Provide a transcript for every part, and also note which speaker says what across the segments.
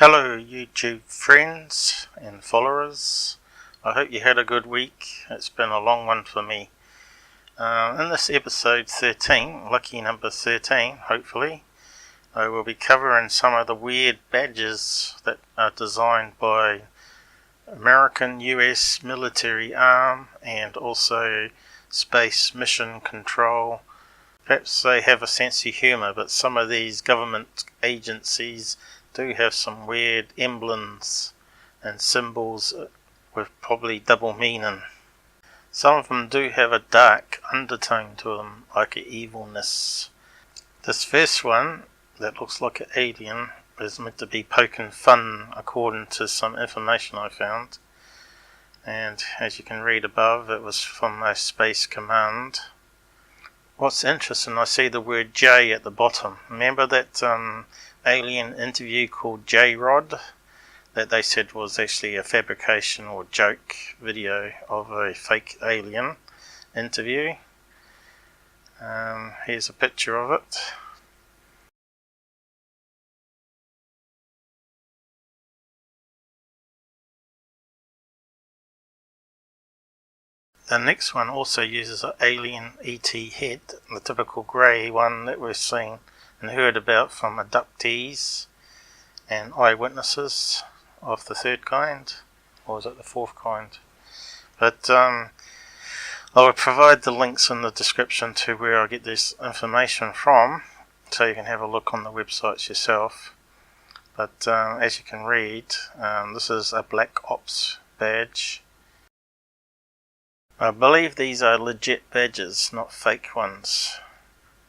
Speaker 1: Hello YouTube friends and followers, I hope you had a good week. It's been a long one for me. In this episode 13, lucky number 13 hopefully, I will be covering some of the weird badges that are designed by American US military arm and also Space Mission Control. Perhaps they have a sense of humour, but some of these government agencies do have some weird emblems and symbols with probably double meaning. Some of them do have a dark undertone to them, like an evilness. This first one, that looks like an alien, is meant to be poking fun according to some information I found. And as you can read above, it was from a space command. What's interesting, I see the word J at the bottom. Remember that alien interview called J-Rod that they said was actually a fabrication or joke video of a fake alien interview? Here's a picture of it. The next one also uses an alien ET head, the typical grey one that we've seen and heard about from abductees and eyewitnesses of the third kind, or is it the fourth kind? But I will provide the links in the description to where I get this information from, so you can have a look on the websites yourself. But as you can read, this is a Black Ops badge. I believe these are legit badges, not fake ones.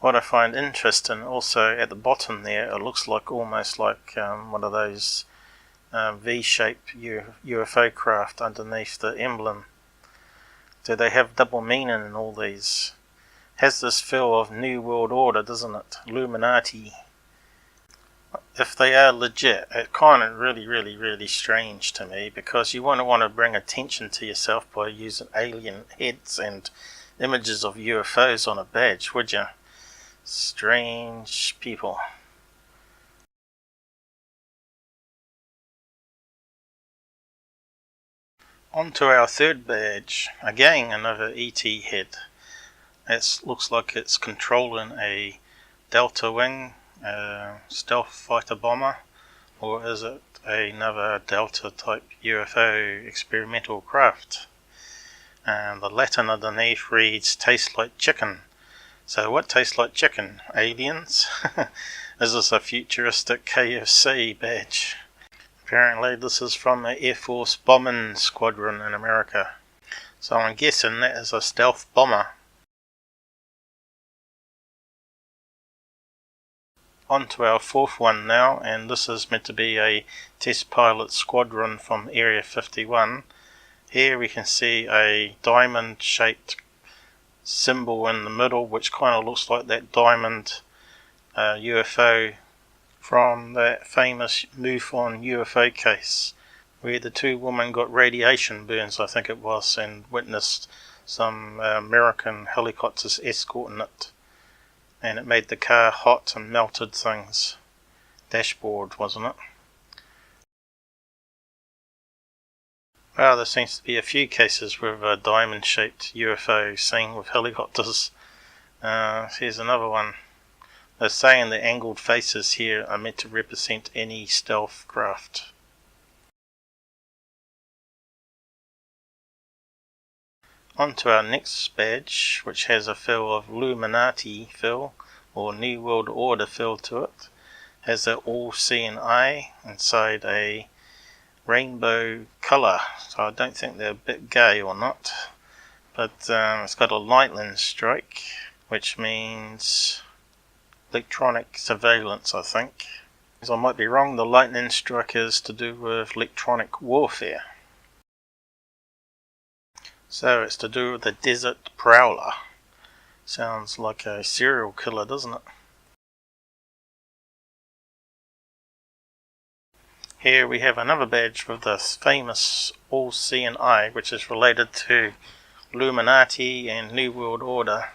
Speaker 1: What I find interesting also at the bottom there, it looks like almost like one of those V-shaped UFO craft underneath the emblem. Do they have double meaning in all these? Has this feel of New World Order, doesn't it? Illuminati. If they are legit, it's kind of really strange to me, because you wouldn't want to bring attention to yourself by using alien heads and images of UFOs on a badge, would you? Strange people. On to our third badge. Again, another ET head. It looks like it's controlling a Delta Wing stealth fighter bomber, or is it another Delta type UFO experimental craft? And the Latin underneath reads, "Tastes like chicken." So what tastes like chicken? Aliens? Is this a futuristic KFC badge? Apparently this is from the Air Force bombing squadron in America. So I'm guessing that is a stealth bomber. On to our fourth one now, and this is meant to be a test pilot squadron from Area 51. Here we can see a diamond shaped symbol in the middle, which kind of looks like that diamond UFO from that famous MUFON UFO case, where the two women got radiation burns, I think it was, and witnessed some American helicopters escorting it, and it made the car hot and melted things. Dashboard, wasn't it? Well, there seems to be a few cases with a diamond-shaped UFO seen with helicopters. Here's another one. They're saying the angled faces here are meant to represent any stealth craft. On to our next badge, which has a feel of Illuminati feel, or New World Order feel to it. Has an all-seeing eye inside a rainbow colour, so I don't think they're a bit gay or not. But it's got a lightning strike, which means electronic surveillance, I think. As I might be wrong, the lightning strike is to do with electronic warfare. So it's to do with the desert prowler. Sounds like a serial killer, doesn't it? Here we have another badge with this famous all-seeing eye, which is related to Illuminati and New World Order.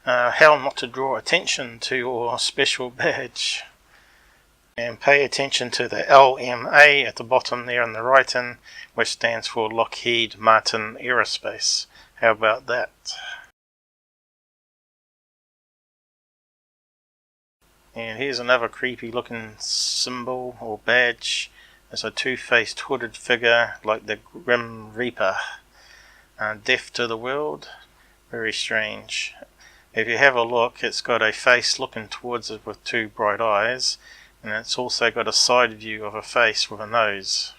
Speaker 1: How not to draw attention to your special badge. And pay attention to the LMA at the bottom there on the writing, which stands for Lockheed Martin Aerospace. How about that? And here's another creepy looking symbol or badge. It's a two-faced hooded figure like the Grim Reaper. Deaf to the world. Very strange. If you have a look, it's got a face looking towards it with two bright eyes, and it's also got a side view of a face with a nose.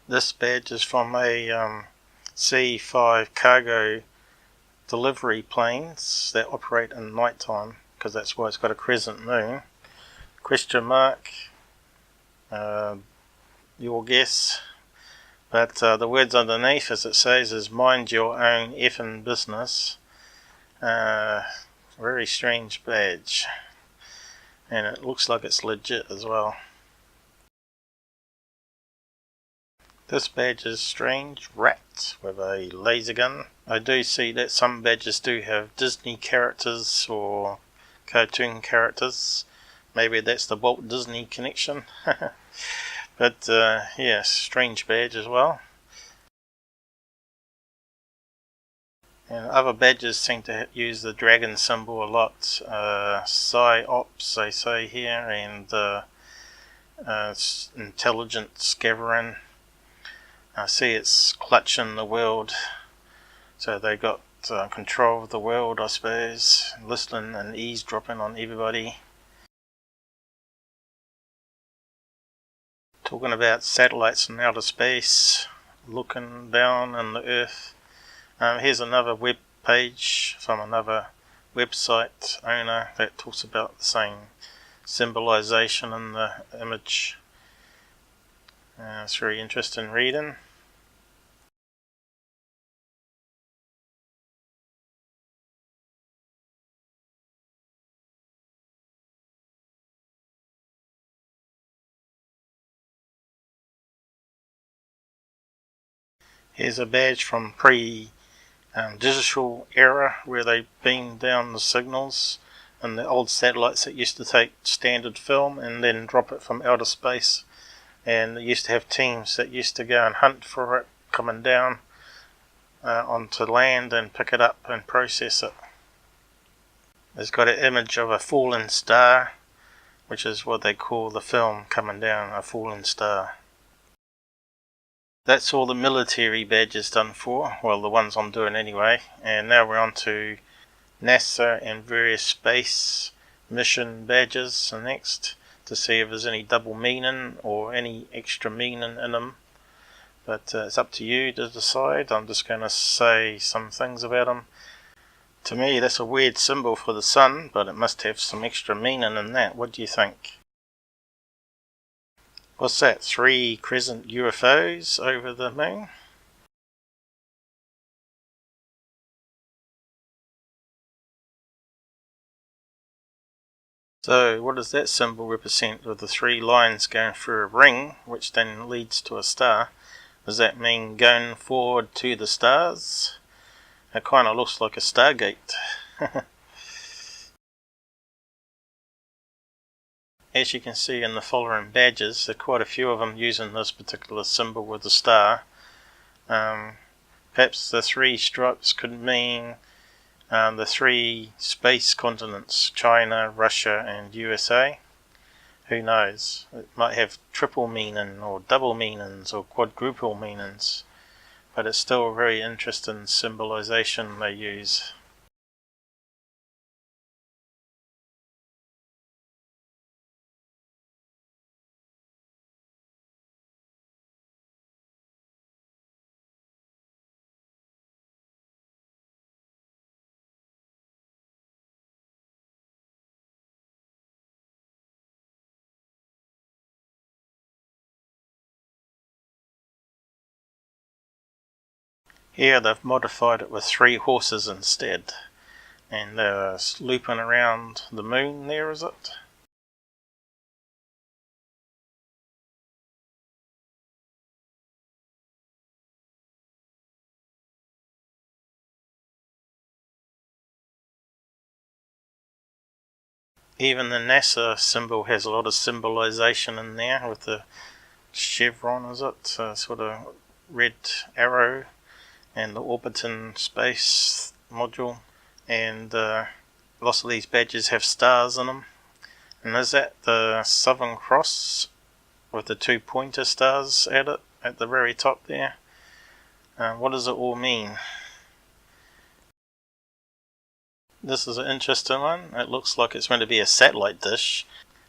Speaker 1: This badge is from a C5 cargo delivery planes that operate in night time, because that's why it's got a crescent moon. Question mark, your guess. But the words underneath, as it says, is mind your own effing business. Very strange badge. And it looks like it's legit as well. This badge is strange rat with a laser gun. I do see that some badges do have Disney characters or cartoon characters. Maybe that's the Walt Disney connection. But yeah, strange badge as well. And other badges seem to use the dragon symbol a lot. PsyOps, they say here, and intelligent scavenging. I see it's clutching the world, so they got control of the world, I suppose, listening and eavesdropping on everybody. Talking about satellites in outer space, looking down on the Earth. Here's another web page from another website owner that talks about the same symbolization in the image. It's very interesting reading. Here's a badge from pre-digital era where they beamed down the signals and the old satellites that used to take standard film and then drop it from outer space. And they used to have teams that used to go and hunt for it coming down onto land and pick it up and process it. It's got an image of a fallen star, which is what they call the film coming down, a fallen star. That's all the military badges done for, well, the ones I'm doing anyway. And now we're on to NASA and various space mission badges next, to see if there's any double meaning or any extra meaning in them. But it's up to you to decide. I'm just going to say some things about them. To me, that's a weird symbol for the sun, but it must have some extra meaning in that. What do you think? What's that? 3 crescent UFOs over the moon? So what does that symbol represent with the 3 lines going through a ring, which then leads to a star? Does that mean going forward to the stars? It kind of looks like a stargate. As you can see in the following badges, there are quite a few of them using this particular symbol with the star. Perhaps the 3 stripes could mean the 3 space continents, China, Russia and USA. Who knows? It might have triple meaning or double meanings or quadruple meanings, but it's still a very interesting symbolization they use. Here they've modified it with 3 horses instead, and they're looping around the moon there, is it? Even the NASA symbol has a lot of symbolization in there with the chevron, is it? Sort of red arrow, and the orbiting space module, and lots of these badges have stars in them. And is that the Southern Cross with the 2 pointer stars at it at the very top there? What does it all mean? This is an interesting one. It looks like it's meant to be a satellite dish,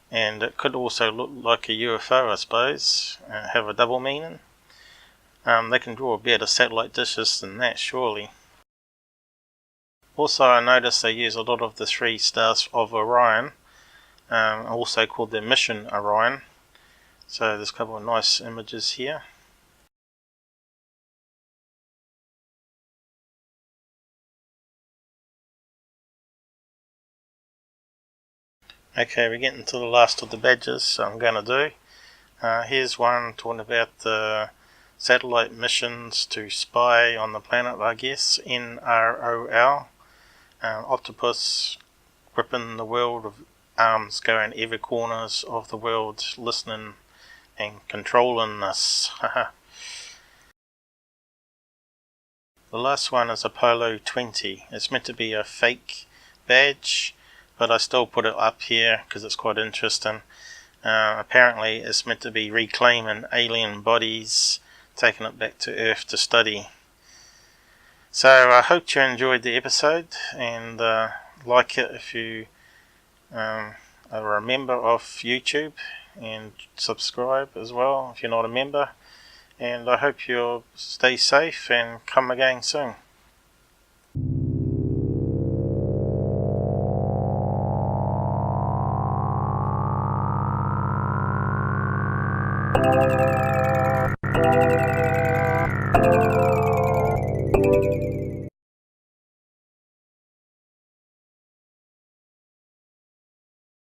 Speaker 1: and it could also look like a UFO, I suppose, have a double meaning. They can draw better satellite dishes than that, surely. Also, I noticed they use a lot of the 3 stars of Orion, also called their Mission Orion. So there's a couple of nice images here. Okay, we're getting to the last of the badges, so I'm going to do. Here's one talking about the satellite missions to spy on the planet, I guess. NROL. Octopus gripping the world, of arms going every corners of the world, listening and controlling us. The last one is Apollo 20. It's meant to be a fake badge, but I still put it up here because it's quite interesting. Apparently it's meant to be reclaiming alien bodies, taking it back to Earth to study. So I hope you enjoyed the episode, and like it if you are a member of YouTube, and subscribe as well if you're not a member. And I hope you'll stay safe and come again soon.